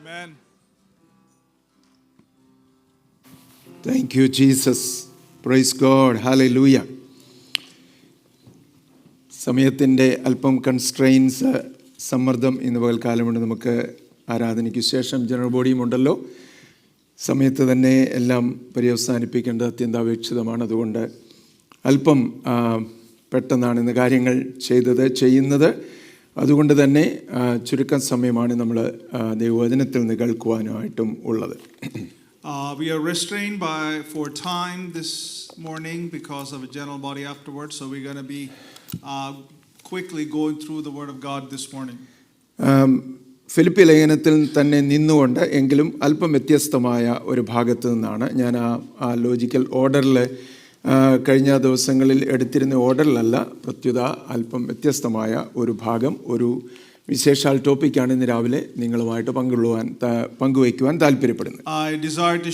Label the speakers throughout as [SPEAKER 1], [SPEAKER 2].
[SPEAKER 1] Amen.
[SPEAKER 2] Thank you, Jesus. Praise God. Hallelujah. സമയത്തിൻ്റെ അല്പം constraints, സമ്മർദ്ദം ഇന്ന് പകൽക്കാലം കൊണ്ട് നമുക്ക് ആരാധനയ്ക്ക് ശേഷം ജനറൽ ബോഡിയും ഉണ്ടല്ലോ. സമയത്ത് തന്നെ എല്ലാം പര്യവസാനിപ്പിക്കേണ്ടത് അത്യന്താപേക്ഷിതമാണ്. അതുകൊണ്ട് അല്പം പെട്ടെന്നാണ് ഇന്ന് കാര്യങ്ങൾ ചെയ്യുന്നത്. അതുകൊണ്ട് തന്നെ ചുരുക്കം സമയമാണ് നമ്മൾ ദൈവവചനത്തിൽ നിന്ന് കേൾക്കുവാനായിട്ടും ഉള്ളത്.
[SPEAKER 1] We are restrained for time this morning because of a general body afterwards. So we're going to be quickly going through the Word of God this morning.
[SPEAKER 2] Philippi ലേഖനത്തിൽ തന്നെ നിന്നുകൊണ്ട് എങ്കിലും അല്പം വ്യത്യസ്തമായ ഒരു ഭാഗത്തു നിന്നാണ് ഞാൻ ആ ലോജിക്കൽ ഓർഡറിൽ കഴിഞ്ഞ ദിവസങ്ങളിൽ എടുത്തിരുന്ന ഓർഡറിലല്ല, പ്രത്യുത അല്പം വ്യത്യസ്തമായ ഒരു ഭാഗം, ഒരു വിശേഷാൽ ടോപ്പിക്കാണ് ഇന്ന് രാവിലെ നിങ്ങളുമായിട്ട് പങ്കുവയ്ക്കുവാൻ താല്പര്യപ്പെടുന്നത്.
[SPEAKER 1] I desire to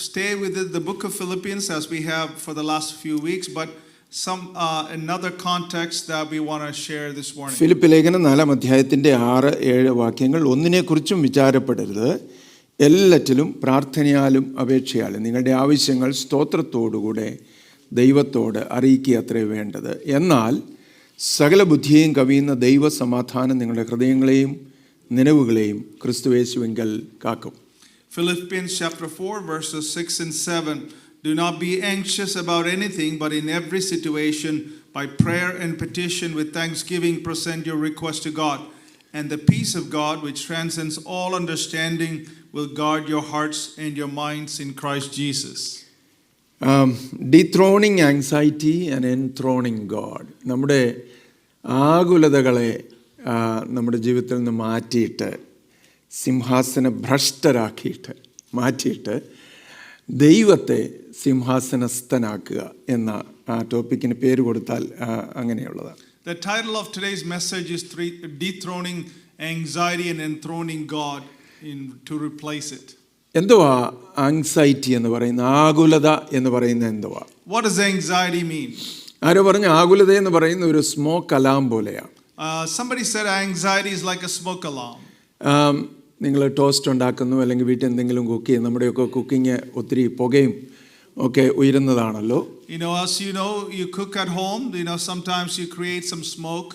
[SPEAKER 1] stay with the book of Philippians as we have for the last few weeks, but another context that we want to share this morning.
[SPEAKER 2] Philippi ലേഖനം 4-ാം അധ്യായത്തിൻ്റെ 6-7 വാക്യങ്ങൾ, ഒന്നിനെക്കുറിച്ചും വിചാരപ്പെടരുത്, എല്ലാറ്റിലും പ്രാർത്ഥനയാലും അപേക്ഷയാലും നിങ്ങളുടെ ആവശ്യങ്ങൾ സ്തോത്രത്തോടുകൂടെ ദൈവത്തോട് അറിയിക്കുക അത്രേ വേണ്ടത്. എന്നാൽ സകല ബുദ്ധിയെയും കവിയുന്ന ദൈവസമാധാനം നിങ്ങളുടെ ഹൃദയങ്ങളെയും നിലവുകളെയും ക്രിസ്തുയേശുവിങ്കൽ കാക്കും.
[SPEAKER 1] Philippians chapter 4 verses 6 and 7. Do not be anxious about anything, but in every situation by prayer and petition with thanksgiving present your request to God, and the peace of God which transcends all understanding will guard your hearts and your minds in Christ Jesus.
[SPEAKER 2] Dethroning anxiety and enthroning God. നമ്മുടെ ആകുലതകളെ നമ്മുടെ ജീവിതത്തിൽ നിന്ന് മാറ്റിയിട്ട്, സിംഹാസന ഭ്രഷ്ടരാക്കിയിട്ട് മാറ്റിയിട്ട് ദൈവത്തെ സിംഹാസനസ്ഥനാക്കുക എന്ന ടോപ്പിക്കിന് പേര് കൊടുത്താൽ അങ്ങനെയുള്ളതാണ്.
[SPEAKER 1] The title of today's message is Dethroning Anxiety and Enthroning God to replace it.
[SPEAKER 2] എന്തുവാ ആങ്സൈറ്റി എന്ന് പറയുന്ന, ആകുലത എന്ന് പറയുന്ന എന്തുവാ?
[SPEAKER 1] What does anxiety mean?
[SPEAKER 2] ആരോ പറഞ്ഞു ആകുലത എന്ന് പറയുന്ന ഒരു സ്മോക്ക് അലാം പോലെയാണ്.
[SPEAKER 1] Somebody said anxiety is like a smoke alarm.
[SPEAKER 2] നിങ്ങൾ ടോസ്റ്റ് ഉണ്ടാക്കുന്നു അല്ലെങ്കിൽ വീട്ടിൽ എന്തെങ്കിലും കുക്ക് ചെയ്യും, നമ്മുടെയൊക്കെ കുക്കിങ് ഒത്തിരി പുകയും ഒക്കെ ഉയരുന്നതാണല്ലോ.
[SPEAKER 1] As you cook at home, sometimes you create some smoke.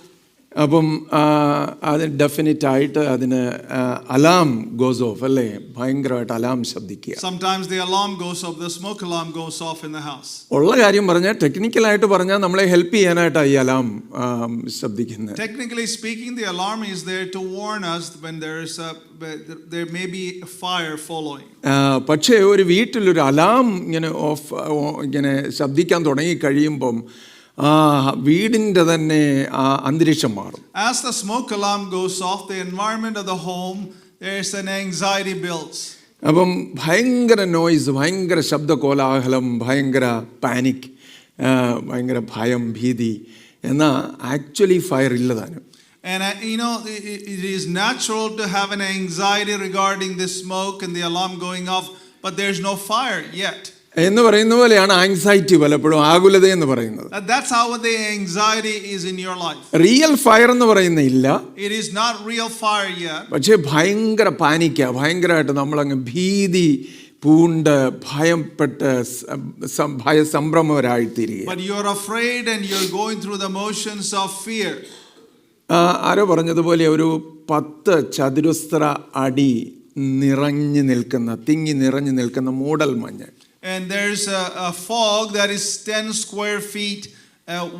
[SPEAKER 2] അപ്പം അത് ഡെഫിനറ്റ് ആയിട്ട് അതിന് അലാം ഗോസ് ഓഫ് അല്ലേ, ഭയങ്കരമായിട്ട് alarm ശബ്ദിക്കുക.
[SPEAKER 1] Sometimes the alarm goes off, the smoke alarm goes off in the house.
[SPEAKER 2] ഉള്ള കാര്യം പറഞ്ഞാൽ, ടെക്നിക്കലായിട്ട് പറഞ്ഞാൽ നമ്മളെ ഹെൽപ്പ് ചെയ്യാനായിട്ടാണ് ഈ alarm ശബ്ദിക്കുന്നത്.
[SPEAKER 1] Technically speaking, the alarm is there to warn us when there may be a fire following.
[SPEAKER 2] പക്ഷേ ഒരു വീട്ടിലൊരു അലാം ഇങ്ങനെ ശബ്ദിക്കാൻ തുടങ്ങി കഴിയുമ്പം വീടിൻ്റെ തന്നെ അന്തരീക്ഷം മാറും.
[SPEAKER 1] As the smoke alarm goes off, the environment of the home, there's an anxiety builds.
[SPEAKER 2] അപ്പം ഭയങ്കര നോയ്സ്, ഭയങ്കര ശബ്ദ കോലാഹലം, ഭയങ്കര പാനിക്, ഭയങ്കര ഭയം, ഭീതി. എന്നാൽ ആക്ച്വലി ഫയർ ഇല്ലതാനും.
[SPEAKER 1] And it is natural to have an anxiety regarding the smoke and the alarm going off, but there's no fire yet.
[SPEAKER 2] എന്ന് പറയുന്ന പോലെയാണ് ആങ്സൈറ്റി പലപ്പോഴും ആകുലത എന്ന് പറയുന്നത്.
[SPEAKER 1] That's how the anxiety is in your life.
[SPEAKER 2] Real fire എന്ന് പറയുന്ന ഇല്ല.
[SPEAKER 1] It is not real fire yet.
[SPEAKER 2] പക്ഷേ ഭയങ്കര പാനിക്ക, ഭയങ്കരമായിട്ട് നമ്മളങ്ങ് ഭീതി പൂണ്ട് ഭയപ്പെട്ട് ഭയസംഭ്രമരായിത്തീരുക.
[SPEAKER 1] But you're afraid and you're going through the motions of fear.
[SPEAKER 2] ആരോ പറഞ്ഞതുപോലെ ഒരു 10 ചതുരശ്ര അടി നിറഞ്ഞു നിൽക്കുന്ന, തിങ്ങി നിറഞ്ഞു നിൽക്കുന്ന മൂടൽ മഞ്ഞ്.
[SPEAKER 1] And there's a fog that is 10 square feet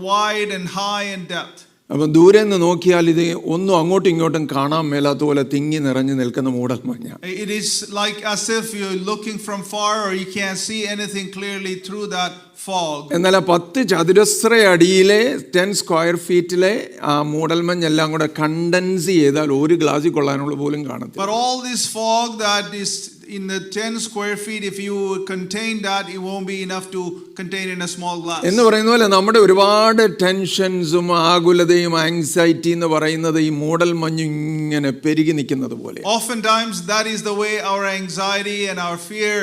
[SPEAKER 1] wide and high in depth.
[SPEAKER 2] അപ്പം ദൂരെ നിന്ന് നോക്കിയാൽ ഇത് ഒന്നും അങ്ങോട്ടും ഇങ്ങോട്ടും കാണാൻ മേലാത്ത പോലെ തിങ്ങി നിറഞ്ഞു നിൽക്കുന്ന മൂടൽ മഞ്ഞ.
[SPEAKER 1] It is like as if you're looking from far or you can't see anything clearly through that fog.
[SPEAKER 2] എന്നാൽ 10 ചതുരശ്ര അടിയിലെ 10 സ്ക്വയർ ഫീറ്റിലെ ആ മൂടൽമഞ്ഞ് എല്ലാം കൂടെ കണ്ടൻസ് ചെയ്താൽ ഒരു ഗ്ലാസ്സിൽ കൊള്ളാനുള്ള പോലും കാണത്തില്ല.
[SPEAKER 1] But all this fog that is in the 10 square feet, if you contain that, it won't be enough to contain in a small glass.
[SPEAKER 2] എന്ന് പറയുന്ന പോലെ നമ്മുടെ ഒരുപാട് ടെൻഷൻസും ആകുലതയും ആങ്സൈറ്റി എന്ന് പറയുന്നത് ഈ മൂടൽ മഞ്ഞ് ഇങ്ങനെ പെരുകി നിൽക്കുന്നത് പോലെ.
[SPEAKER 1] Oftentimes that is the way our anxiety and our fear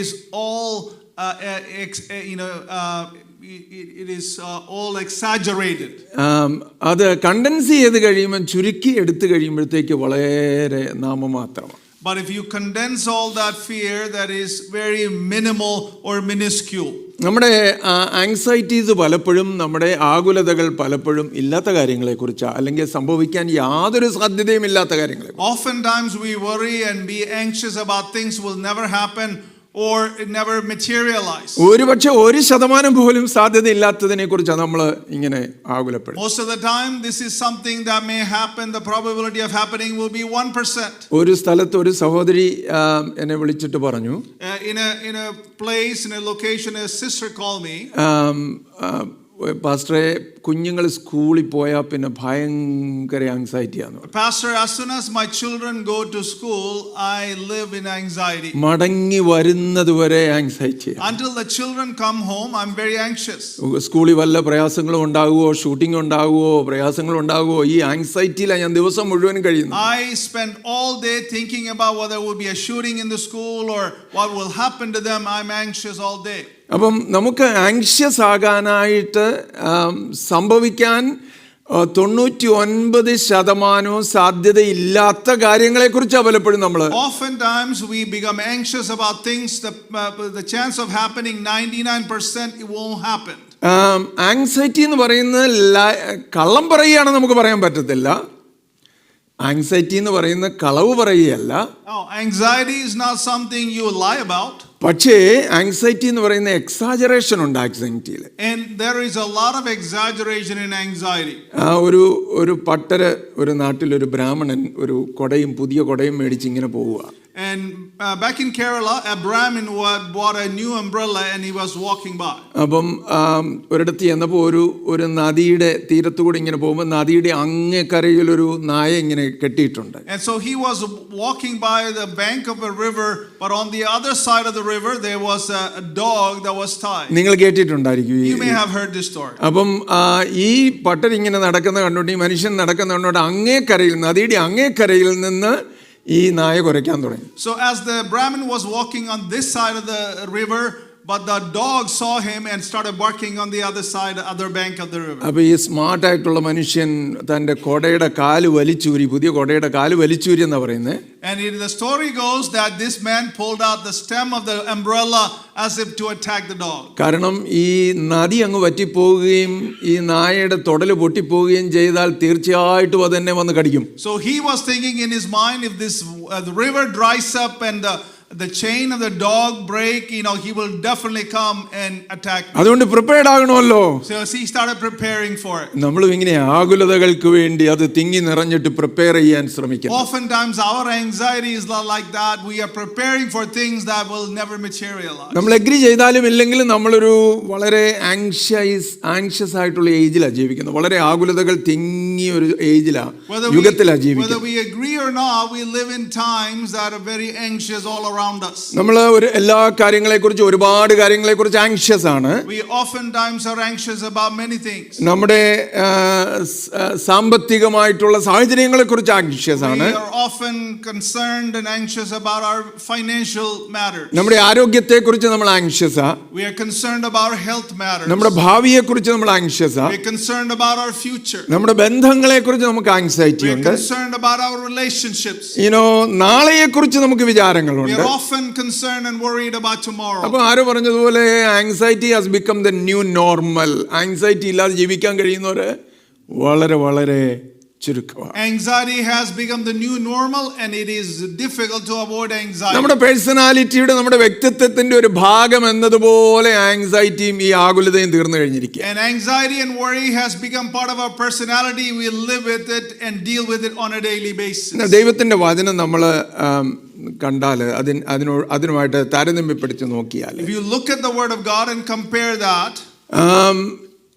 [SPEAKER 1] is all it is all exaggerated. അത്
[SPEAKER 2] കണ്ടൻസ് ചെയ്ത് കഴിയുമ്പോൾ, ചുരുക്കി എടുത്തു കഴിയുമ്പോഴത്തേക്ക് വളരെ നാമമാത്രമാണ്.
[SPEAKER 1] But if you condense all that fear, that is very minimal or minuscule.
[SPEAKER 2] നമ്മുടെ ആങ്സൈറ്റീസ് പലപ്പോഴും, നമ്മുടെ ആകുലതകൾ പലപ്പോഴും ഇല്ലാത്ത കാര്യങ്ങളെക്കുറിച്ചാണ്, അല്ലെങ്കിൽ സംഭവിക്കാൻ യാതൊരു സാധ്യതയും ഇല്ലാത്ത കാര്യങ്ങളെ.
[SPEAKER 1] Oftentimes we worry and be anxious about things will never happen or it never materialize.
[SPEAKER 2] ഒരുപക്ഷെ 1% പോലും സാധ്യത ഇല്ലാത്തതിനെ കുറിച്ചാണ് നമ്മൾ ഇങ്ങനെ ആകുലപ്പെടുന്നത്.
[SPEAKER 1] Most of the time this is something that may happen, the probability of happening will be 1%.
[SPEAKER 2] ഒരു സ്ഥലത്ത് ഒരു സഹോദരി എന്നെ വിളിച്ചിട്ട് പറഞ്ഞു,
[SPEAKER 1] In a place, in a location, a sister called me.
[SPEAKER 2] പാസ്റ്ററെ, കുഞ്ഞുങ്ങൾ സ്കൂളിൽ പോയാൽ പിന്നെ ഭയങ്കര ആങ്സൈറ്റിയാണ്.
[SPEAKER 1] Pastor, as soon as my children go to school, I live in anxiety.
[SPEAKER 2] മടങ്ങി വരുന്നത് വരെ anxiety.
[SPEAKER 1] Until the children come home, I'm very anxious.
[SPEAKER 2] സ്കൂളിൽ വല്ല പ്രയാസങ്ങളും ഉണ്ടാകുമോ, ഷൂട്ടിംഗ് ഉണ്ടാകുമോ, പ്രയാസങ്ങൾ ഉണ്ടാകുമോ, ഈ ആങ്സൈറ്റിയിലാണ് ഞാൻ ദിവസം മുഴുവൻ കഴിയുന്നത്.
[SPEAKER 1] I spend all day thinking about whether there will be a shooting in the school or what will happen to them. I'm anxious all day.
[SPEAKER 2] അപ്പം നമുക്ക് ആങ്ഷ്യസ് ആകാനായിട്ട് സംഭവിക്കാൻ 99% സാധ്യതയില്ലാത്ത കാര്യങ്ങളെക്കുറിച്ച് പലപ്പോഴും നമ്മൾ.
[SPEAKER 1] Oftentimes we become anxious about things the chance of happening 99% it won't happen.
[SPEAKER 2] Anxiety എന്ന് പറയുന്നത് കള്ളം പറയുകയാണ് നമുക്ക് പറയാൻ പറ്റത്തില്ല. ആങ്സൈറ്റി എന്ന് പറയുന്ന കളവ് പറയുകയല്ല.
[SPEAKER 1] Anxiety is not something you lie about.
[SPEAKER 2] പക്ഷേ ആങ്സൈറ്റി എന്ന് പറയുന്ന എക്സാജറേഷൻ ഉണ്ട് ആങ്സൈറ്റിയിൽ.
[SPEAKER 1] And there is a lot of exaggeration in anxiety.
[SPEAKER 2] ഒരു പട്ടര് ഒരു നാട്ടിൽ ഒരു ബ്രാഹ്മണൻ ഒരു പുതിയ കൊടയും മേടിച്ച് ഇങ്ങനെ പോവുക.
[SPEAKER 1] And back in Kerala, a Brahmin bought a new umbrella and he was walking by.
[SPEAKER 2] അപ്പം ഒരിടത്ത് ചെന്നപ്പോൾ ഒരു നദിയുടെ തീരത്തുകൂടി ഇങ്ങനെ പോകുമ്പോൾ നദിയുടെ അങ്ങേക്കരയിൽ ഒരു നായ ഇങ്ങനെ കെട്ടിയിട്ടുണ്ട്.
[SPEAKER 1] And so he was walking by the bank of a river, but on the other side of the river there was a dog that was tied.
[SPEAKER 2] നിങ്ങൾ കേട്ടിട്ടുണ്ടായിരിക്കും.
[SPEAKER 1] You may have heard this story.
[SPEAKER 2] അപ്പം ഈ പട്ടർ ഇങ്ങനെ നടക്കുന്ന കണ്ടോണ്ട്, ഈ മനുഷ്യൻ നടക്കുന്ന കണ്ടോണ്ട് അങ്ങേക്കരയിൽ, നദിയുടെ അങ്ങേക്കരയിൽ നിന്ന് ഈ നായ കുരയ്ക്കാൻ തുടങ്ങി.
[SPEAKER 1] So as the Brahmin was walking on this side of the river, but the dog saw him and started barking on the other side, other bank of the river.
[SPEAKER 2] അപ്പോൾ ഈ സ്മാർട്ട് ആയിട്ടുള്ള മനുഷ്യൻ തൻ്റെ കൊടയുടെ കാല് വലിച്ചൂരി, പുതിയ കൊടയുടെ കാല് വലിച്ചൂരി എന്നാ പറയുന്നത്.
[SPEAKER 1] And the story goes that this man pulled out the stem of the umbrella as if to attack the dog.
[SPEAKER 2] കാരണം ഈ നദി അങ്ങ് വറ്റിപ്പോവുകയും ഈ നായയുടെ തൊടല് പൊട്ടിപ്പോവുകയും ചെയ്താൽ തീർച്ചയായിട്ടും അതെന്നെ വന്ന് കടിക്കും.
[SPEAKER 1] So he was thinking in his mind, if this the river dries up and the chain of the dog break, he will definitely come and attack me.
[SPEAKER 2] അതുകൊണ്ട് prepared ആകണമല്ലോ.
[SPEAKER 1] So he started preparing for it.
[SPEAKER 2] നമ്മളും ഇങ്ങനെ ആകുലതകൾക്ക് വേണ്ടി അത് തിങ്ങി നിറഞ്ഞിട്ട് prepare ചെയ്യാൻ ശ്രമിക്കുന്നു.
[SPEAKER 1] Oftentimes our anxiety is not like that. We are preparing for things that will never materialize.
[SPEAKER 2] നമ്മൾ എഗ്രി ചെയ്താലും ഇല്ലെങ്കിലും നമ്മളൊരു വളരെ ആങ്ഷ്യസ് ആയിട്ടുള്ള ഏജിലാണ് ജീവിക്കുന്നത്. വളരെ ആകുലതകൾ തിങ്ങിയ ഒരു ഏജിലാണ്, യുഗത്തിലാണ് ജീവിക്കുന്നത്.
[SPEAKER 1] Whether we agree or not, we live in times that are very anxious all around us.
[SPEAKER 2] നമ്മൾ എല്ലാ കാര്യങ്ങളെക്കുറിച്ച്, ഒരുപാട് കാര്യങ്ങളെക്കുറിച്ച് ആങ്ഷ്യസ് ആണ്.
[SPEAKER 1] We oftentimes are anxious about many things.
[SPEAKER 2] നമ്മുടെ സാമ്പത്തികമായിട്ടുള്ള സാഹചര്യങ്ങളെക്കുറിച്ച് ആങ്ഷ്യസ് ആണ്.
[SPEAKER 1] We are often concerned and anxious about our financial matters.
[SPEAKER 2] നമ്മുടെ ആരോഗ്യത്തെക്കുറിച്ച് നമ്മൾ ആങ്ഷ്യസ് ആണ്.
[SPEAKER 1] We are concerned about our health matters.
[SPEAKER 2] നമ്മുടെ ഭാവിയെക്കുറിച്ച് നമ്മൾ ആങ്ഷ്യസ് ആണ്.
[SPEAKER 1] We are concerned about our future.
[SPEAKER 2] നമ്മുടെ ബന്ധങ്ങളെക്കുറിച്ച് നമുക്ക് ആങ്സൈറ്റി ഉണ്ട്.
[SPEAKER 1] We are concerned about our relationships.
[SPEAKER 2] നാളെയെക്കുറിച്ച് നമുക്ക് വിചാരങ്ങളുണ്ട്.
[SPEAKER 1] We are often concerned and worried about tomorrow.
[SPEAKER 2] അപ്പോൾ ആരോ പറഞ്ഞതുപോലെ anxiety has become the new normal. Anxiety ഇല്ലാതെ ജീവിക്കാൻ കഴിയുന്നവര് വളരെ വളരെ ചുരുക്കമാണ്.
[SPEAKER 1] Anxiety has become the new normal and it is difficult to avoid anxiety.
[SPEAKER 2] നമ്മുടെ പേഴ്സണാലിറ്റിയുടെ, നമ്മുടെ വ്യക്തിത്വത്തിന്റെ ഒരു ഭാഗം എന്നതുപോലെ ആങ്സൈറ്റിയും ഈ ആകുലതയും തീർന്നു കഴിഞ്ഞിരിക്കുക.
[SPEAKER 1] And anxiety and worry has become part of our personality. We live with it and deal with it on a daily basis.
[SPEAKER 2] ദൈവത്തിന്റെ വചനം നമ്മൾ കണ്ടാൽ അതിനുമായിട്ട് താരതമ്യപ്പെടുത്തി നോക്കിയാൽ,
[SPEAKER 1] if you look at the word of God and compare that,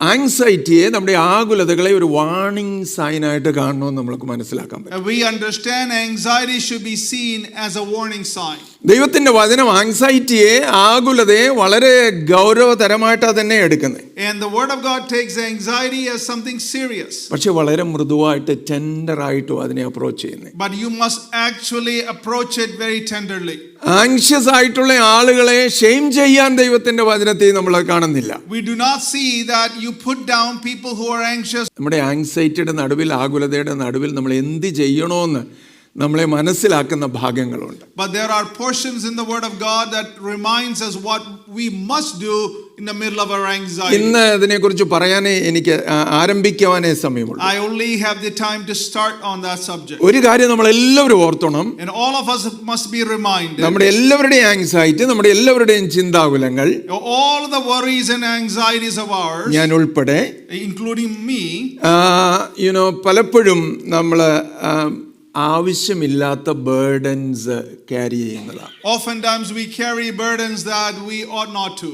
[SPEAKER 2] ആങ്സൈറ്റിയെ, നമ്മുടെ ആകുലതകളെ ഒരു warning സൈനായിട്ട് കാണണമെന്ന് നമുക്ക് മനസ്സിലാക്കാൻ പറ്റും.
[SPEAKER 1] we understand anxiety should be seen as a warning sign.
[SPEAKER 2] ദൈവത്തിന്റെ വചനം ആങ്സൈറ്റിയെ, ആകുലതയെ വളരെ ഗൗരവതരമായിട്ടാണ് തന്നെ എടുക്കുന്നത്.
[SPEAKER 1] And the word of God takes anxiety as something serious.
[SPEAKER 2] പക്ഷെ വളരെ മൃദുവായിട്ട്, ടെൻഡറായിട്ടും അതിനെ അപ്രോച്ച് ചെയ്യുന്നത്.
[SPEAKER 1] But you must actually approach it very tenderly.
[SPEAKER 2] Anxious ആയിട്ടുള്ള ആളുകളെ ഷെയിം ചെയ്യാൻ ദൈവത്തിന്റെ വചനത്തിൽ നമ്മൾ കാണുന്നില്ല.
[SPEAKER 1] We do not see that you put down people who are anxious.
[SPEAKER 2] നമ്മുടെ ആങ്സൈറ്റിയുടെ നടുവിൽ, ആകുലതയുടെ നടുവിൽ നമ്മൾ എന്ത് ചെയ്യണമെന്ന് നമ്മളെ മനസ്സിലാക്കുന്ന ഭാഗങ്ങളുണ്ട്.
[SPEAKER 1] But there are portions in the Word of God that reminds us what we must do in the middle of our anxiety.
[SPEAKER 2] ഇന്ന് ഇതിനെക്കുറിച്ച് പറയാനേ എനിക്ക് ആരംഭിക്കുവാനേ സമയമുള്ളൂ.
[SPEAKER 1] I only have the time to start on that subject.
[SPEAKER 2] ഒരു കാര്യം നമ്മൾ എല്ലാവരും ഓർത്തണം.
[SPEAKER 1] And all of us must be reminded.
[SPEAKER 2] നമ്മുടെ എല്ലാവരുടെയും ആങ്സൈറ്റി, നമ്മുടെ എല്ലാവരുടെയും ചിന്താകുലങ്ങൾ,
[SPEAKER 1] all the worries and anxieties of ours,
[SPEAKER 2] ഞാൻ ഉൾപ്പെടെ,
[SPEAKER 1] including me,
[SPEAKER 2] പലപ്പോഴും നമ്മൾ ആവശ്യമില്ലാത്ത ബേർഡൻസ് ക്യാരി ചെയ്യുന്നതാണ്.
[SPEAKER 1] Oftentimes we carry burdens that we ought not to.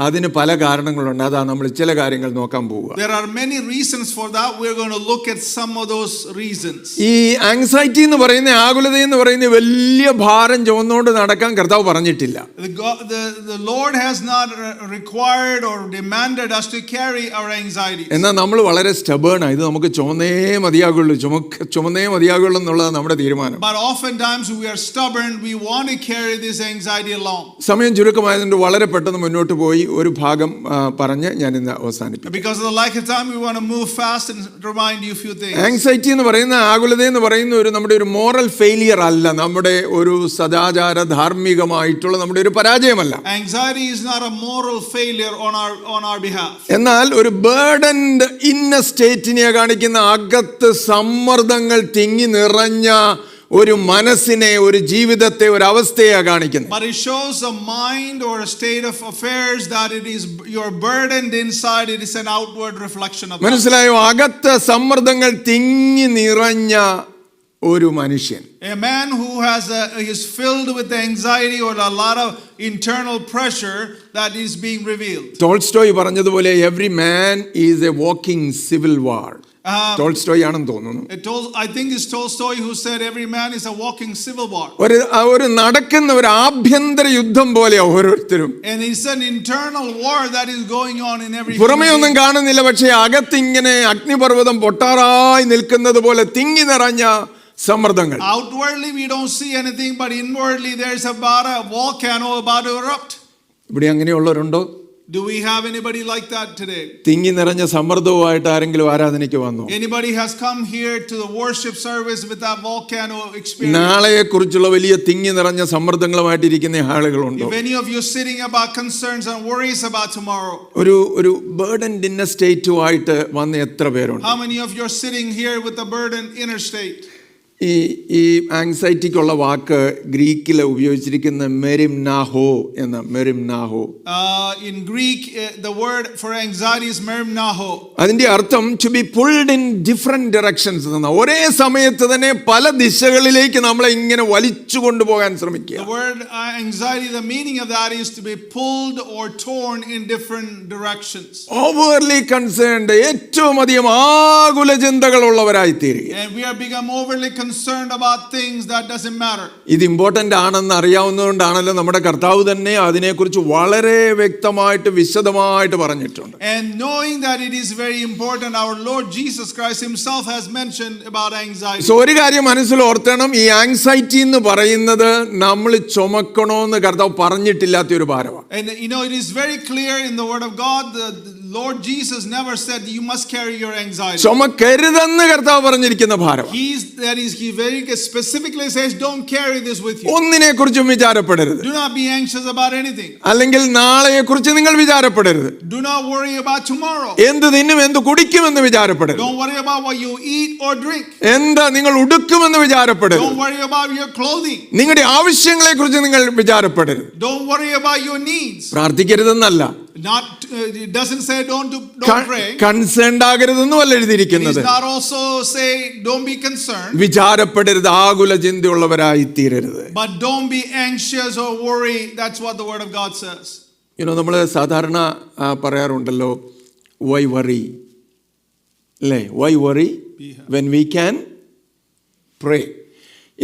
[SPEAKER 2] അതിന് പല കാരണങ്ങളുണ്ട്. അതാ നമ്മൾ ചില കാര്യങ്ങൾ നോക്കാൻ പോവുക.
[SPEAKER 1] There are many reasons for that. We're going to look at some of those reasons.
[SPEAKER 2] ഈ ആങ്സൈറ്റി എന്ന് പറയുന്ന, ആകുലത എന്ന് പറയുന്ന വലിയ ഭാരം ചുമന്നുകൊണ്ട് നടക്കാൻ കർത്താവ് പറഞ്ഞിട്ടില്ല.
[SPEAKER 1] The Lord has not required or demanded us to carry our anxieties.
[SPEAKER 2] എന്നാൽ നമ്മൾ വളരെ സ്റ്റബേൺ ആയി, ഇത് നമുക്ക് ചുമന്നേ മതിയാകുള്ളൂ എന്നുള്ളതാണ് നമ്മുടെ തീരുമാനം.
[SPEAKER 1] But oftentimes we are stubborn. We want to carry this anxiety along.
[SPEAKER 2] സമയം ചുരുക്കമായതുകൊണ്ട് വളരെ പെട്ടെന്ന് മുന്നോട്ട് പോയി ഒരു ഭാഗം പറഞ്ഞ് ഞാൻ ഇന്ന് അവസാനിപ്പിക്കും.
[SPEAKER 1] Because of the lack of time, we want to move fast and remind you a few things.
[SPEAKER 2] Anxiety എന്ന് പറയുന്ന, ആകുലത എന്ന് പറയുന്ന നമ്മുടെ ഒരു മോറൽ ഫെയിലിയർ അല്ല, നമ്മുടെ ഒരു സദാചാര ധാർമ്മികമായിട്ടുള്ള നമ്മുടെ ഒരു പരാജയമല്ല.
[SPEAKER 1] Anxiety is not a moral failure on our behalf.
[SPEAKER 2] എന്നാൽ ഒരു ബേർഡൻഡ് ഇന്നർ സ്റ്റേറ്റിനെ കാണിക്കുന്ന, അകത്ത് സമ്മർദ്ദങ്ങൾ തിങ്ങി നിറഞ്ഞ ഒരു മനസ്സിനെ, ഒരു ജീവിതത്തെ, ഒരു അവസ്ഥയെ കാണിക്കുന്നത്.
[SPEAKER 1] But it shows a mind or a state of affairs that it is you're burdened inside. It is an outward reflection of that.
[SPEAKER 2] മനസ്സിലായോ? അകത്ത് സമ്മർദ്ദങ്ങൾ തിങ്ങി നിറഞ്ഞ ഒരു മനുഷ്യൻ,
[SPEAKER 1] a man who is filled with anxiety or a lot of internal pressure that is being revealed.
[SPEAKER 2] Tolstoy പറഞ്ഞതുപോലെ every man is a walking civil war. Tolstoy ആണെന്ന് തോന്നുന്നു.
[SPEAKER 1] I think it's Tolstoy who said every man is a walking civil war.
[SPEAKER 2] ഒരു നടക്കുന്ന ഒരു ആഭ്യന്തര യുദ്ധം പോലെ ഓരോരുത്തരും.
[SPEAKER 1] And it's an internal war that is going on in every.
[SPEAKER 2] പുറമേ ഒന്നും കാണുന്നില്ല, പക്ഷേ അകത്തിങ്ങനെ അഗ്നിപർവ്വതം പൊട്ടാറായി നിൽക്കുന്നത് പോലെ തിങ്ങി നിറഞ്ഞ സമ്മർദ്ദങ്ങൾ.
[SPEAKER 1] Outwardly we don't see anything, but inwardly there's about a volcano about to erupt.
[SPEAKER 2] ഇവിടെ അങ്ങനെയുള്ളവരുണ്ടോ?
[SPEAKER 1] Do we have anybody like that today?
[SPEAKER 2] തിങ്ങി നിറഞ്ഞ സമ്മർദ്ദവുമായിട്ട് ആരെങ്കിലും ആരാധനയ്ക്ക് വന്നോ?
[SPEAKER 1] Anybody has come here to the worship service with that volcano experience?
[SPEAKER 2] നാളെയെ കുറിച്ചുള്ള വലിയ തിങ്ങി നിറഞ്ഞ സമ്മർദ്ദങ്ങളുമായിട്ട് ഇരിക്കുന്ന ആളുകളുണ്ടോ?
[SPEAKER 1] If any of you sitting about concerns and worries about tomorrow?
[SPEAKER 2] ഒരു ബർഡൻഡ് ഇന്നർ സ്റ്റേറ്റുമായിട്ട് വന്ന എത്ര പേരുണ്ട്?
[SPEAKER 1] How many of you are sitting here with a burdened inner state?
[SPEAKER 2] ഈ ആങ്സൈറ്റിക്കുള്ള വാക്ക് ഗ്രീക്കിൽ ഉപയോഗിച്ചിരിക്കുന്ന മെരിംനാഹോ എന്ന. മെരിംനാഹോ
[SPEAKER 1] in Greek the word for anxiety is merimnaho.
[SPEAKER 2] അതിന്റെ അർത്ഥം to be pulled in different directions എന്ന. ഒരേ സമയത്ത് തന്നെ പല ദിശകളിലേക്ക് നമ്മളെ ഇങ്ങനെ വലിച്ചു കൊണ്ടുപോകാൻ ശ്രമിക്കുക.
[SPEAKER 1] The word anxiety, the meaning of that is to be pulled or torn in different directions.
[SPEAKER 2] Overly concerned, ഏറ്റവും അധികം ആകുല ചിന്തകളുള്ളവരായി തീരുക.
[SPEAKER 1] And we are become overly concerned about things that doesn't matter.
[SPEAKER 2] ഇത് ഇമ്പോർട്ടന്റ് ആണെന്ന് അറിയാവുന്നതുകൊണ്ടാണല്ലോ നമ്മുടെ കർത്താവ് തന്നെ അതിനെക്കുറിച്ച് വളരെ വ്യക്തമായിട്ട് വിശദമായിട്ട് പറഞ്ഞിട്ടുണ്ട്.
[SPEAKER 1] And knowing that it is very important, our Lord Jesus Christ himself has mentioned about anxiety.
[SPEAKER 2] So ഒരു കാര്യം മനസ്സിൽ ഓർത്തണം, ഈ ആങ്സൈറ്റി എന്ന് പറയുന്നത് നമ്മൾ ചുമക്കണമെന്ന് കർത്താവ് പറഞ്ഞിട്ടില്ലാത്ത ഒരു ഭാരമാണ്.
[SPEAKER 1] And it is very clear in the word of God, the Lord Jesus never said you must carry your anxiety.
[SPEAKER 2] ചുമക്കരുതെന്ന് കർത്താവ് പറഞ്ഞിരിക്കുന്ന ഭാരം.
[SPEAKER 1] He very specifically says don't carry this with you.
[SPEAKER 2] ഒന്നിനെക്കുറിച്ചും വിചാരപ്പെടരുത്.
[SPEAKER 1] Do not be anxious about anything.
[SPEAKER 2] അല്ലെങ്കിൽ നാളെയെക്കുറിച്ച് നിങ്ങൾ വിചാരപ്പെടരുത്.
[SPEAKER 1] Do not worry about tomorrow.
[SPEAKER 2] എന്ത് തിന്നും എന്ത് കുടിക്കുമെന്ന് വിചാരപ്പെടരുത്.
[SPEAKER 1] Don't worry about what you eat or drink.
[SPEAKER 2] എന്താ നിങ്ങൾ ഉടുക്കുമെന്ന് വിചാരപ്പെടരുത്.
[SPEAKER 1] Don't worry about your clothing.
[SPEAKER 2] നിങ്ങളുടെ ആവശ്യങ്ങളെക്കുറിച്ച് നിങ്ങൾ വിചാരപ്പെടരുത്.
[SPEAKER 1] Don't worry about your needs.
[SPEAKER 2] പ്രാർത്ഥിക്കരുതെന്നല്ല.
[SPEAKER 1] It doesn't say don't pray.
[SPEAKER 2] Concerned ആകരുതെന്നുമല്ല എഴുതിയിരിക്കുന്നത്.
[SPEAKER 1] It does not also say don't be concerned.
[SPEAKER 2] വിചാരപ്പെടരുത്, ആകുല ചിന്തയുള്ളവരായി തീരരുത്.
[SPEAKER 1] But don't be anxious or worry. That's what the word of God says.
[SPEAKER 2] നമ്മൾ സാധാരണ പറയാറുണ്ടല്ലോ, why worry? അല്ലേ? Why worry when we can pray?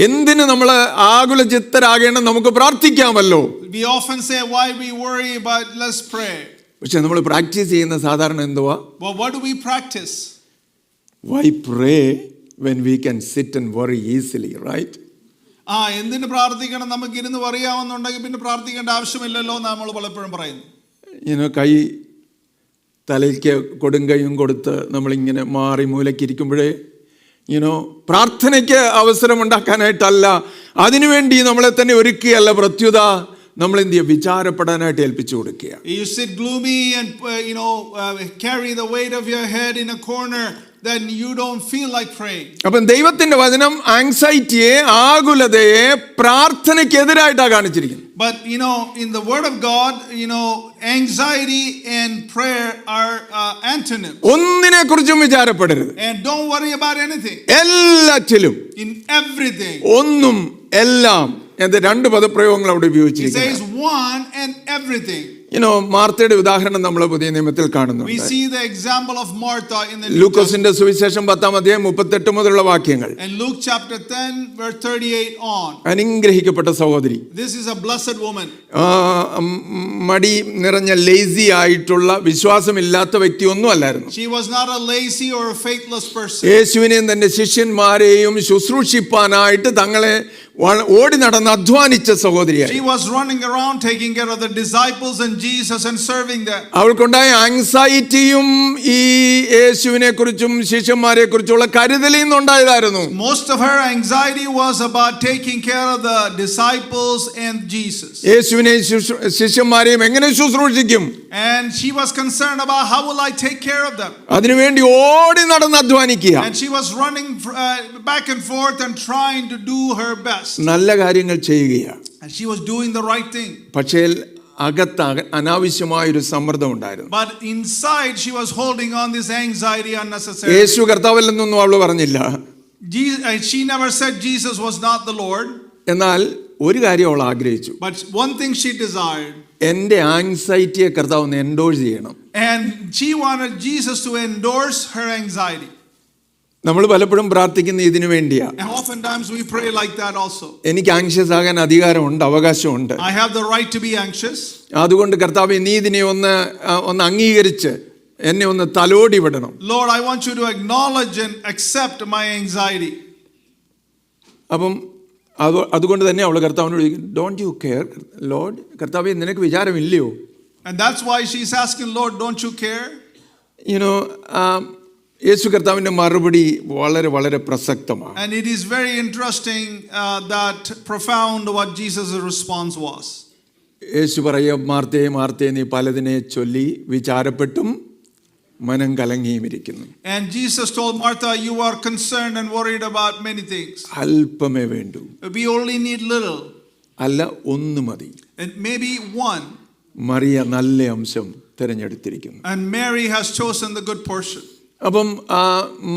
[SPEAKER 2] എന്തിന് നമ്മൾ ആകുല ചിത്തരാകേണ്ട, നമുക്ക് പ്രാർത്ഥിക്കാമല്ലോ.
[SPEAKER 1] We often say why we worry, but let's pray.
[SPEAKER 2] പക്ഷെ നമ്മൾ practice ചെയ്യുന്ന സാധാരണ എന്തുവാ?
[SPEAKER 1] Well, what do we practice?
[SPEAKER 2] Why pray when we can sit and worry easily, right?
[SPEAKER 1] എന്തിന് പ്രാർത്ഥിക്കണം, നമുക്ക് ഇരുന്ന് പറയാവുന്നുണ്ടെങ്കിൽ പിന്നെ പ്രാർത്ഥിക്കേണ്ട ആവശ്യമില്ലല്ലോ എന്ന് നമ്മൾ പലപ്പോഴും പറയുന്നു.
[SPEAKER 2] കൈ തലയ്ക്ക് കൊടുങ്കൈയും കൊടുത്ത് നമ്മളിങ്ങനെ മാറി മൂലക്കിരിക്കുമ്പോഴേ പ്രാർത്ഥനയ്ക്ക് അവസരമുണ്ടാക്കാനായിട്ടല്ല, അതിനുവേണ്ടി നമ്മളെ തന്നെ ഒരുക്കുകയല്ല, പ്രത്യുത നമ്മൾ എന്ത് ചെയ്യുക, വിചാരപ്പെടാനായിട്ട് ഏൽപ്പിച്ചു കൊടുക്കുക.
[SPEAKER 1] You sit gloomy and carry the weight of your head in a corner, then you don't feel like praying.
[SPEAKER 2] അപ്പം ദൈവത്തിന്റെ വചനം ആങ്സൈറ്റിയെ, ആകുലതയെ പ്രാർത്ഥനയ്ക്കെതിരായിട്ടാണ് കാണിച്ചിരിക്കുന്നത്.
[SPEAKER 1] But in the word of God, anxiety and prayer are antonyms.
[SPEAKER 2] ഒന്നിനെ കുറിച്ചും വിചാരപ്പെടരുത്.
[SPEAKER 1] And don't worry about anything.
[SPEAKER 2] എല്ലാറ്റിലും,
[SPEAKER 1] In everything.
[SPEAKER 2] ഒന്നും, എല്ലാം എന്ന രണ്ട് പദപ്രയോഗങ്ങൾ അവിടെ
[SPEAKER 1] It
[SPEAKER 2] ഉപയോഗിച്ചിരിക്കുന്നു.
[SPEAKER 1] says one and everything.
[SPEAKER 2] മാർത്തയുടെ ഉദാഹരണം നമ്മൾ പുതിയ നിയമത്തിൽ
[SPEAKER 1] We
[SPEAKER 2] കാണുന്നുണ്ട്.
[SPEAKER 1] see the example of Martha in the New Testament.
[SPEAKER 2] ലൂക്കോസിന്റെ സുവിശേഷം 10-38 മുതലുള്ള വാക്യങ്ങൾ.
[SPEAKER 1] And Luke chapter 10 verse 38 on.
[SPEAKER 2] അനുഗ്രഹിക്കപ്പെട്ട സഹോദരി,
[SPEAKER 1] This is a blessed woman.
[SPEAKER 2] മടി നിറഞ്ഞ ലേസി ആയിട്ടുള്ള വിശ്വാസമില്ലാത്ത വ്യക്തി ഒന്നും അല്ലായിരുന്നു.
[SPEAKER 1] She was not a lazy or a faithless person.
[SPEAKER 2] യേശുവിനെയും തന്റെ ശിഷ്യന്മാരെയും ശുശ്രൂഷിപ്പാനായിട്ട് തങ്ങളെ ഓടി നടന്ന് അധ്വാനിച്ച സഹോദരിയായി.
[SPEAKER 1] She was running around taking care of the disciples and Jesus and serving them.
[SPEAKER 2] അവൾക്കുണ്ടായ ആങ്സൈറ്റിയും ഈ യേശുവിനെ കുറിച്ചും ശിഷ്യന്മാരെ കുറിച്ചുള്ള കരുതലിൽ നിന്നുണ്ടായതായിരുന്നു.
[SPEAKER 1] Most of her anxiety was about taking care of the disciples and Jesus.
[SPEAKER 2] യേശുവിനെയും ശിഷ്യന്മാരെയും എങ്ങനെ ശുശ്രൂഷിക്കും?
[SPEAKER 1] And she was concerned about how will I take care of them.
[SPEAKER 2] അതിനുവേണ്ടി ഓടി നടന്ന് അധ്വാനിക്കുക.
[SPEAKER 1] And she was running back and forth and trying to do her best.
[SPEAKER 2] നല്ല കാര്യങ്ങൾ ചെയ്യുകയാണ്.
[SPEAKER 1] And she was doing the right thing.
[SPEAKER 2] പക്ഷേ അകത്ത് അനാവശ്യമായൊരു സമ്മർദ്ദം ഉണ്ടായിരുന്നു.
[SPEAKER 1] But inside she was holding on this anxiety unnecessarily.
[SPEAKER 2] യേശു കർത്താവല്ലെന്നൊന്നും അവൾ പറഞ്ഞില്ല.
[SPEAKER 1] She never said Jesus was not the Lord.
[SPEAKER 2] എന്നാൽ ഒരു കാര്യം അവൾ ആഗ്രഹിച്ചു.
[SPEAKER 1] But one thing she desired.
[SPEAKER 2] എൻ്റെ ആങ്സൈറ്റിയെ കർത്താവ് ഒന്ന് എൻഡോഴ്സ് ചെയ്യണം.
[SPEAKER 1] And she wanted Jesus to endorse her anxiety.
[SPEAKER 2] നമ്മൾ പലപ്പോഴും പ്രാർത്ഥിക്കുന്ന ഇതിനു വേണ്ടിയാ.
[SPEAKER 1] And oftentimes we pray like that also.
[SPEAKER 2] എനിക്ക് ആങ്ഷ്യസ് ആകാൻ അധികാരമുണ്ട്, അവകാശമുണ്ട്.
[SPEAKER 1] I have the right to be anxious.
[SPEAKER 2] അതുകൊണ്ട് കർത്താവേ, നീ ഇതിനെ ഒന്ന് അംഗീകരിച്ച് എന്നെ ഒന്ന് തലോടി വിടണം.
[SPEAKER 1] Lord, I want you to acknowledge and accept my anxiety.
[SPEAKER 2] അപ്പം അതുകൊണ്ട് തന്നെ അവൾ കർത്താവിനോട് ചോദിക്കും, ഡോണ്ട് യു കെയർ ലോർഡ്? കർത്താവേ, നിനക്ക് വിചാരമില്ലയോ?
[SPEAKER 1] And that's why she's asking, Lord, don't you care?
[SPEAKER 2] യേശു കർത്താവിന്റെ മറുപടി വളരെ വളരെ പ്രസക്തമാണ്.
[SPEAKER 1] And it is very interesting, that profound what Jesus' response was.
[SPEAKER 2] യേശു പറയുക, മാർത്തേ മാർത്തേ, നീ പലതിനെ ചൊല്ലി വിചാരപ്പെട്ടും മനം കലങ്ങിയും ഇരിക്കുന്നു.
[SPEAKER 1] And Jesus told Martha, you are concerned and worried about many things.
[SPEAKER 2] അല്പമേ വേണ്ടൂ.
[SPEAKER 1] We only need little.
[SPEAKER 2] അല്ല, ഒന്ന് മതി.
[SPEAKER 1] And maybe one.
[SPEAKER 2] മറിയ നല്ല അംശം തിരഞ്ഞെടുത്തിരിക്കുന്നു.
[SPEAKER 1] And Mary has chosen the good portion.
[SPEAKER 2] അപ്പം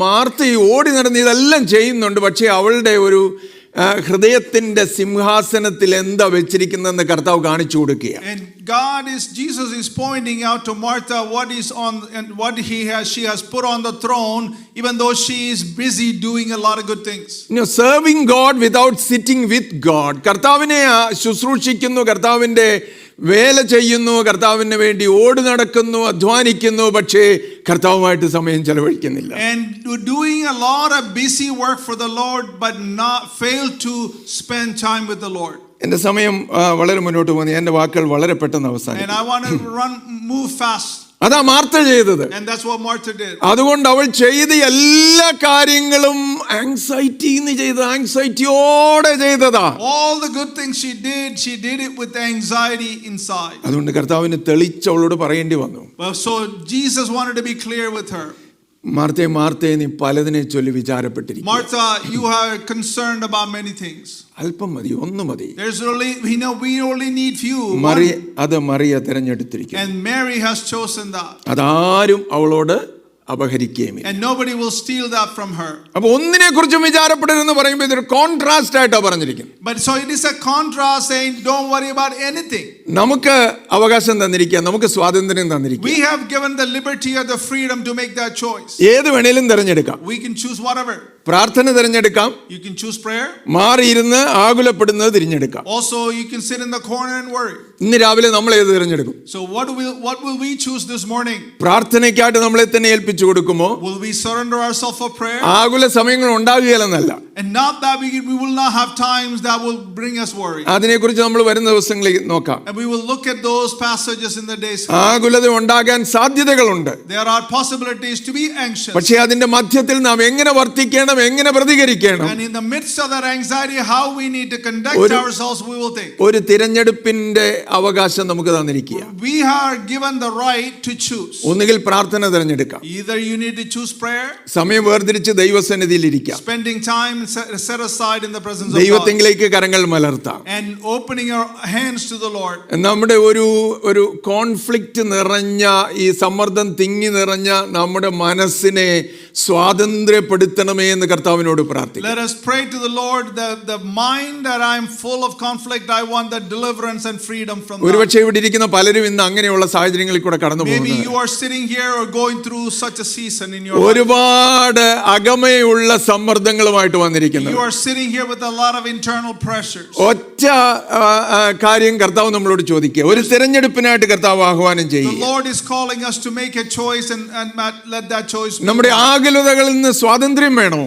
[SPEAKER 2] മാർത്ത ഓടി നടന്ന് ഇതെല്ലാം ചെയ്യുന്നുണ്ട്. പക്ഷേ അവളുടെ ഒരു ഹൃദയത്തിന്റെ സിംഹാസനത്തിൽ എന്താ വെച്ചിരിക്കുന്നതെന്ന് കർത്താവ് കാണിച്ചു കൊടുക്കുക.
[SPEAKER 1] And Jesus is pointing out to Martha what is on and what she has put on the throne, even though she is busy doing a lot of good things.
[SPEAKER 2] Serving God without sitting with God. കർത്താവിനെ ശുശ്രൂഷിക്കുന്നു, കർത്താവിന്റെ വേല ചെയ്യുന്നു, കർത്താവിന് വേണ്ടി ഓടി നടക്കുന്നു, അധ്വാനിക്കുന്നു, പക്ഷേ കർത്താവുമായിട്ട് സമയം ചെലവഴിക്കുന്നില്ല.
[SPEAKER 1] And doing a lot of busy work for the Lord, but not fail to spend time with the Lord.
[SPEAKER 2] എൻ്റെ സമയം വളരെ മുന്നോട്ട് പോകുന്നു. എൻ്റെ വാക്കുകൾ വളരെ പെട്ടെന്ന് അവസാനിക്കും.
[SPEAKER 1] And I want to move fast.
[SPEAKER 2] അതാ മാർത്ത ചെയ്തത്.
[SPEAKER 1] And that's what Martha did.
[SPEAKER 2] അതുകൊണ്ട് അവൾ ചെയ്ത എല്ലാ കാര്യങ്ങളും ആങ്സൈറ്റിയോടെ ചെയ്തതാ.
[SPEAKER 1] All the good things she did it with anxiety inside.
[SPEAKER 2] അതുകൊണ്ട് കർത്താവിന് തെളിച്ച് അവളോട് പറയേണ്ടി വന്നു.
[SPEAKER 1] So Jesus wanted to be clear with her.
[SPEAKER 2] മാർത്തേ മാർത്തേ, നീ പലതിനെ ചൊല്ലി വിചാരപ്പെട്ടിരിക്കുന്നു.
[SPEAKER 1] Martha, you are concerned about many things.
[SPEAKER 2] അല്പം മതി, ഒന്ന് മതി.
[SPEAKER 1] We only need few.
[SPEAKER 2] Mariya തിരഞ്ഞെടുത്തിരിക്കുന്നു.
[SPEAKER 1] And Mary has chosen that.
[SPEAKER 2] അതാരും അവളോട് അപഹരിക്കുകയുമില്ല.
[SPEAKER 1] And nobody will steal that from her.
[SPEAKER 2] അപ്പോൾ ഒന്നിനെ കുറിച്ചും വിചാരപ്പെടരുതെന്ന് പറയുമ്പോൾ ഇതൊരു കോൺട്രാസ്റ്റ് ആയിട്ടാണ് പറഞ്ഞിരിക്കുന്നത്.
[SPEAKER 1] But so it is a contrast saying don't worry about anything.
[SPEAKER 2] നമുക്ക് അവകാശം തന്നിരിക്കുക, നമുക്ക് സ്വാതന്ത്ര്യം തന്നിരിക്കുക.
[SPEAKER 1] We have given the liberty or the freedom to make that choice.
[SPEAKER 2] ഏത് വേണേലും തിരഞ്ഞെടുക്കാം.
[SPEAKER 1] We can choose whatever.
[SPEAKER 2] പ്രാർത്ഥന തിരഞ്ഞെടുക്കാം.
[SPEAKER 1] You can choose prayer.
[SPEAKER 2] മാറിയിരുന്ന് ആകുലപ്പെടുന്നത് തിരഞ്ഞെടുക്കാം.
[SPEAKER 1] Also you can sit in the corner and worry.
[SPEAKER 2] ഇന്ന് രാവിലെ നമ്മൾ ഏത് തിരഞ്ഞെടുക്കും?
[SPEAKER 1] So what will we choose this morning?
[SPEAKER 2] പ്രാർത്ഥനയ്ക്കായിട്ട് നമ്മളെ തന്നെ ഏൽപ്പിച്ചു കൊടുക്കുമോ?
[SPEAKER 1] Will we surrender ourselves for prayer?
[SPEAKER 2] ആകുല സമയങ്ങൾ ഉണ്ടാകുകയില്ലെന്നല്ല.
[SPEAKER 1] And not that we will not have times that will bring us worry.
[SPEAKER 2] അതിനെക്കുറിച്ച് നമ്മൾ വരുന്ന ദിവസങ്ങളിൽ നോക്കാം.
[SPEAKER 1] And we will look at those passages in the days.
[SPEAKER 2] ആകുലത ഉണ്ടാകാൻ സാധ്യതകളുണ്ട്.
[SPEAKER 1] There are possibilities to be anxious.
[SPEAKER 2] പക്ഷേ അതിന്റെ മധ്യത്തിൽ നാം എങ്ങനെ വർത്തിക്കണം, എങ്ങനെ പ്രതികരിക്കണം,
[SPEAKER 1] And in the midst of that anxiety, how we need to conduct ourselves, we will think.
[SPEAKER 2] ഒരു തിരഞ്ഞെടുപ്പിന്റെ അവകാശം നമുക്ക് തന്നിരിക്കുക.
[SPEAKER 1] We are given the right to choose.
[SPEAKER 2] ഒന്നുകിൽ പ്രാർത്ഥന തിരഞ്ഞെടുക്കാം.
[SPEAKER 1] Either you need to choose prayer,
[SPEAKER 2] സമയം വേർതിരിച്ച് ദൈവസന്നിധിയിൽ ഇരിക്കാം,
[SPEAKER 1] spending time set aside in the presence of God,
[SPEAKER 2] ദൈവത്തിങ്കിലേക്ക് കരങ്ങൾ മലർത്താം,
[SPEAKER 1] and opening your hands to the Lord.
[SPEAKER 2] നമ്മുടെ ഒരു കോൺഫ്ലിക്റ്റ് നിറഞ്ഞ ഈ സമ്മർദ്ദം തിങ്ങി നിറഞ്ഞ നമ്മുടെ മനസ്സിനെ സ്വാതന്ത്ര്യപ്പെടുത്തണമേ എന്ന് കർത്താവിനോട് പ്രാർത്ഥിക്കാം.
[SPEAKER 1] Let us pray to the Lord, the mind that I am full of conflict, I want that deliverance and freedom from that.
[SPEAKER 2] ഒരുപക്ഷെ ഇവിടെ ഇരിക്കുന്ന പലരും ഇന്ന് അങ്ങനെയുള്ള സാഹചര്യങ്ങളിൽ കൂടെ കടന്നു
[SPEAKER 1] Maybe
[SPEAKER 2] പോകുന്നു.
[SPEAKER 1] you are sitting here or going through such a season in your life.
[SPEAKER 2] ഒരുപാട് അകമയുള്ള സമ്മർദ്ദങ്ങളുമായിട്ട് വന്നിരിക്കുന്നു.
[SPEAKER 1] You are sitting here with a lot of internal pressures.
[SPEAKER 2] ഒറ്റ കാര്യം കർത്താവ് നമ്മളോട് ചോദിക്കുക, ഒരു തിരഞ്ഞെടുപ്പിനായിട്ട് കർത്താവ് ആഹ്വാനം
[SPEAKER 1] The
[SPEAKER 2] ചെയ്യുക.
[SPEAKER 1] Lord is calling us to make a choice and let that choice be.
[SPEAKER 2] നമ്മുടെ ആകുലതകളിൽ നിന്ന് സ്വാതന്ത്ര്യം വേണോ?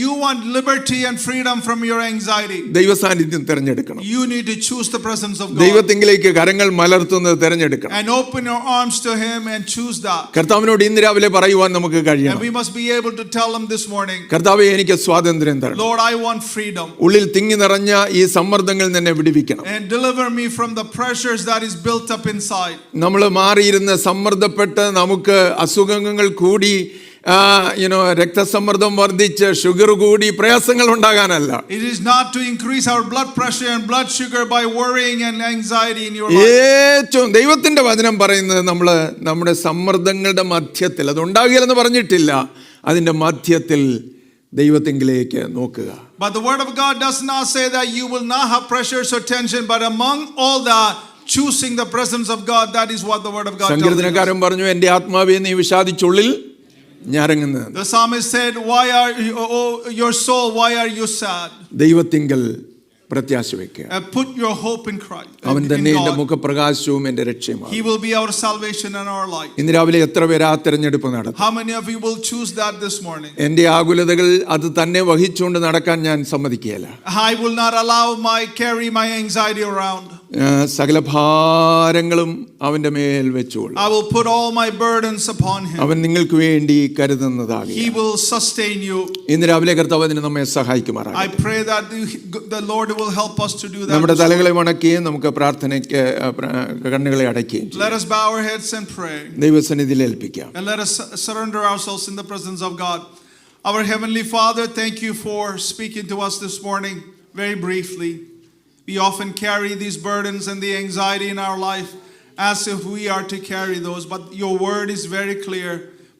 [SPEAKER 1] You want liberty and freedom from your anxiety.
[SPEAKER 2] ദൈവ സാന്നിധ്യം തിരഞ്ഞെടുക്കണം.
[SPEAKER 1] You need to choose the presence of God.
[SPEAKER 2] ദൈവത്തിങ്കിലേക്ക് കരങ്ങൾ മലർത്തുന്നത് തിരഞ്ഞെടുക്കണം.
[SPEAKER 1] And open your arms to Him and choose that.
[SPEAKER 2] കർത്താവിനോട് ഇന്ന് രാവിലെ പറയുവാൻ നമുക്ക് കഴിയണം.
[SPEAKER 1] And we must be able to tell Him this morning,
[SPEAKER 2] കർത്താവേ, എനിക്ക് സ്വാതന്ത്ര്യം തരണം.
[SPEAKER 1] Lord, I want freedom.
[SPEAKER 2] ഉള്ളിൽ തിങ്ങി നിറഞ്ഞ ഈ സമ്മർദ്ദങ്ങളിൽ നിന്നെ വിടുവിക്കണം.
[SPEAKER 1] And deliver me from the pressures that is built up inside.
[SPEAKER 2] നമ്മൾ മാറിയിരുന്ന് സമ്മർദ്ദപ്പെട്ട് നമുക്ക് അസുഖങ്ങൾ കൂടി രക്തസമ്മർദ്ദം വർദ്ധിച്ച് ഷുഗർ കൂടി പ്രയാസങ്ങൾ ഉണ്ടാകാനല്ല.
[SPEAKER 1] It is not to increase our blood pressure and blood sugar by worrying and anxiety in your life.
[SPEAKER 2] ഏറ്റവും ദൈവത്തിന്റെ വചനം പറയുന്നത് നമ്മുടെ സമ്മർദ്ദങ്ങളുടെ മധ്യത്തിൽ, അത് ഉണ്ടാകില്ലെന്ന് പറഞ്ഞിട്ടില്ല, അതിന്റെ മധ്യത്തിൽ ദൈവത്തിങ്കിലേക്ക് നോക്കുക.
[SPEAKER 1] But the word of God does not say that you will not have pressures or tension, but among all that, choosing the presence of God, that is what the word of God tells us.
[SPEAKER 2] സങ്കീർത്തനക്കാരൻ പറഞ്ഞു, എന്റെ ആത്മാവേ നീ വിഷാദിച്ചുള്ളിൽ ഞരങ്ങുന്നത്.
[SPEAKER 1] The psalmist said, why are you, oh your soul, why are you sad?
[SPEAKER 2] ദൈവത്തിങ്കൽ പ്രത്യാശ വെക്കുക.
[SPEAKER 1] Put your hope in Christ.
[SPEAKER 2] അവൻ തന്നെ എന്റെ മുഖപ്രകാശവും എന്റെ രക്ഷയുമാണ്.
[SPEAKER 1] He will be our salvation and our light.
[SPEAKER 2] ഇന്ന് രാവിലെ എത്ര പേര് ആ തിരഞ്ഞെടുപ്പ് നടത്തും?
[SPEAKER 1] How many of you will choose that this morning?
[SPEAKER 2] എന്റെ ആകുലതകൾ അത് തന്നെ വഹിച്ചുകൊണ്ട് നടക്കാൻ ഞാൻ സമ്മതിക്കുകയില്ല.
[SPEAKER 1] I will not allow carry my anxiety around.
[SPEAKER 2] സകല ഭാരങ്ങളും അവന്റെ മേൽ വെച്ചുകൊള്ളു.
[SPEAKER 1] I will put all my burdens upon him.
[SPEAKER 2] അവൻ നിങ്ങൾക്ക് വേണ്ടി കരുതുന്നതാകും.
[SPEAKER 1] He will sustain you.
[SPEAKER 2] ഇന്ന് രാവിലെ കർത്താവ് അതിന് നമ്മെ സഹായിക്കുമാറാകട്ടെ.
[SPEAKER 1] I pray that the Lord will help us to do that.
[SPEAKER 2] നമ്മുടെ തലകളെ വണക്കുകയും നമുക്ക് പ്രാർത്ഥനയ്ക്ക് കണ്ണുകളെ അടയ്ക്കുകയും ചെയ്യാം.
[SPEAKER 1] Let us bow our heads and pray.
[SPEAKER 2] ദൈവസന്നിധിയിൽ ഏൽപ്പിക്കാം.
[SPEAKER 1] And let us surrender ourselves in the presence of God. Our Heavenly Father, thank you for speaking to us this morning very briefly. We often carry these burdens and the anxiety in our life as if we are to carry those, but your word is very clear.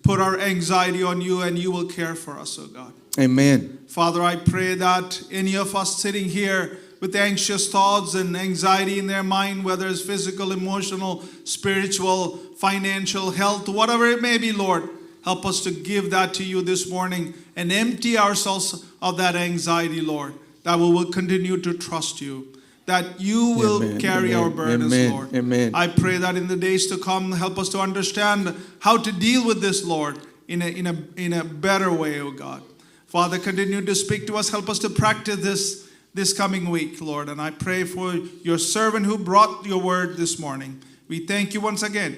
[SPEAKER 1] Put our anxiety on you and you will care for us, oh God.
[SPEAKER 2] Amen.
[SPEAKER 1] Father, I pray that any of us sitting here with anxious thoughts and anxiety in their mind, whether it's physical, emotional, spiritual, financial, health, whatever it may be, Lord, help us to give that to you this morning and empty ourselves of that anxiety, Lord, that we will continue to trust you, that you will carry our burdens, Lord.
[SPEAKER 2] Amen.
[SPEAKER 1] I pray that in the days to come, help us to understand how to deal with this, Lord, in a better way, oh God. Father, continue to speak to us. Help us to practice this coming week, Lord. And I pray for your servant who brought your word this morning. We thank you once again.